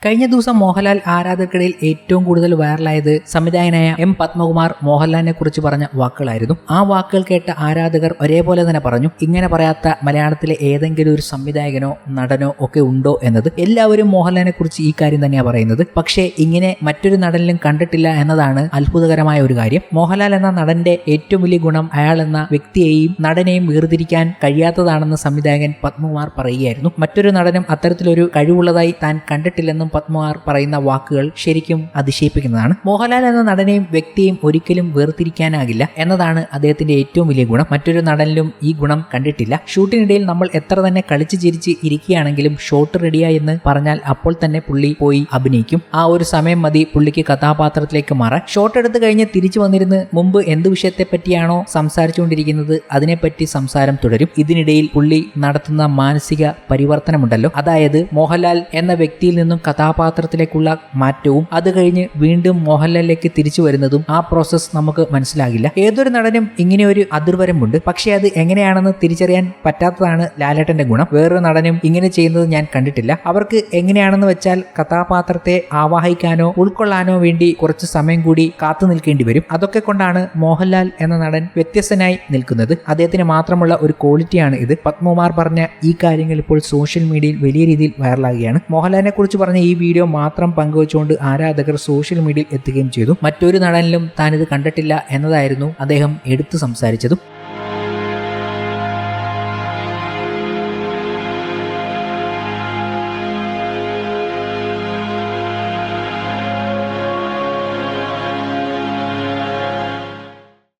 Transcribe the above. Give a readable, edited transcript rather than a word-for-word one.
കഴിഞ്ഞ ദിവസം മോഹൻലാൽ ആരാധകർക്കിടയിൽ ഏറ്റവും കൂടുതൽ വൈറലായത് സംവിധായകനായ എം പത്മകുമാർ മോഹൻലാലിനെ കുറിച്ച് പറഞ്ഞ വാക്കുകളായിരുന്നു. ആ വാക്കുകൾ കേട്ട ആരാധകർ ഒരേപോലെ തന്നെ പറഞ്ഞു, ഇങ്ങനെ പറയാത്ത മലയാളത്തിലെ ഏതെങ്കിലും ഒരു സംവിധായകനോ നടനോ ഒക്കെ ഉണ്ടോ എന്നത്. എല്ലാവരും മോഹൻലാലിനെ കുറിച്ച് ഈ കാര്യം തന്നെയാണ് പറയുന്നത്. പക്ഷേ ഇങ്ങനെ മറ്റൊരു നടനിലും കണ്ടിട്ടില്ല എന്നതാണ് അത്ഭുതകരമായ ഒരു കാര്യം. മോഹൻലാൽ എന്ന നടന്റെ ഏറ്റവും വലിയ ഗുണം അയാൾ എന്ന വ്യക്തിയെയും നടനെയും വേർതിരിക്കാൻ കഴിയാത്തതാണെന്ന് സംവിധായകൻ പത്മകുമാർ പറയുകയായിരുന്നു. മറ്റൊരു നടനും അത്തരത്തിലൊരു കഴിവുള്ളതായി താൻ കണ്ടിട്ടില്ലെന്നും പത്മകുമാർ പറയുന്ന വാക്കുകൾ ശരിക്കും അതിശയിപ്പിക്കുന്നതാണ്. മോഹൻലാൽ എന്ന നടനെയും വ്യക്തിയെയും ഒരിക്കലും വേർതിരിക്കാനാകില്ല എന്നതാണ് അദ്ദേഹത്തിന്റെ ഏറ്റവും വലിയ ഗുണം. മറ്റൊരു നടനിലും ഈ ഗുണം കണ്ടിട്ടില്ല. ഷൂട്ടിനിടയിൽ നമ്മൾ എത്ര തന്നെ കളിച്ചു ചിരിച്ച് ഇരിക്കുകയാണെങ്കിലും ഷോട്ട് റെഡിയായി എന്ന് പറഞ്ഞാൽ അപ്പോൾ തന്നെ പുള്ളി പോയി അഭിനയിക്കും. ആ ഒരു സമയം മതി പുള്ളിക്ക് കഥാപാത്രത്തിലേക്ക് മാറാൻ. ഷോട്ട് എടുത്തു കഴിഞ്ഞ് തിരിച്ചു വന്നിരുന്ന് മുമ്പ് എന്ത് വിഷയത്തെ പറ്റിയാണോ സംസാരിച്ചുകൊണ്ടിരിക്കുന്നത് അതിനെപ്പറ്റി സംസാരം തുടരും. ഇതിനിടയിൽ പുള്ളി നടത്തുന്ന മാനസിക പരിവർത്തനമുണ്ടല്ലോ, അതായത് മോഹൻലാൽ എന്ന വ്യക്തിയിൽ നിന്നും കഥാപാത്രത്തിലേക്കുള്ള മാറ്റവും അത് കഴിഞ്ഞ് വീണ്ടും മോഹൻലാലിലേക്ക് തിരിച്ചു വരുന്നതും ആ പ്രോസസ് നമുക്ക് മനസ്സിലാകില്ല. ഏതൊരു നടനും ഇങ്ങനെ ഒരു അതിർവരമ്പുണ്ട്. പക്ഷേ അത് എങ്ങനെയാണെന്ന് തിരിച്ചറിയാൻ പറ്റാത്തതാണ് ലാലേട്ടന്റെ ഗുണം. വേറൊരു നടനും ഇങ്ങനെ ചെയ്യുന്നത് ഞാൻ കണ്ടിട്ടില്ല. അവർക്ക് എങ്ങനെയാണെന്ന് വെച്ചാൽ കഥാപാത്രത്തെ ആവാഹിക്കാനോ ഉൾക്കൊള്ളാനോ വേണ്ടി കുറച്ച് സമയം കൂടി കാത്തു നിൽക്കേണ്ടി വരും. അതൊക്കെ കൊണ്ടാണ് മോഹൻലാൽ എന്ന നടൻ വ്യത്യസ്തനായി നിൽക്കുന്നത്. അദ്ദേഹത്തിന് മാത്രമുള്ള ഒരു ക്വാളിറ്റിയാണ് ഇത്. പത്മകുമാർ പറഞ്ഞ ഈ കാര്യങ്ങൾ ഇപ്പോൾ സോഷ്യൽ മീഡിയയിൽ വലിയ രീതിയിൽ വൈറലാകുകയാണ്. മോഹൻലാലിനെ കുറിച്ച് പറഞ്ഞ ഈ വീഡിയോ മാത്രം പങ്കുവച്ചുകൊണ്ട് ആരാധകർ സോഷ്യൽ മീഡിയയിൽ എത്തുകയും ചെയ്തു. മറ്റൊരു നടനിലും താനിത് കണ്ടിട്ടില്ല എന്നതായിരുന്നു അദ്ദേഹം എടുത്തു സംസാരിച്ചതും.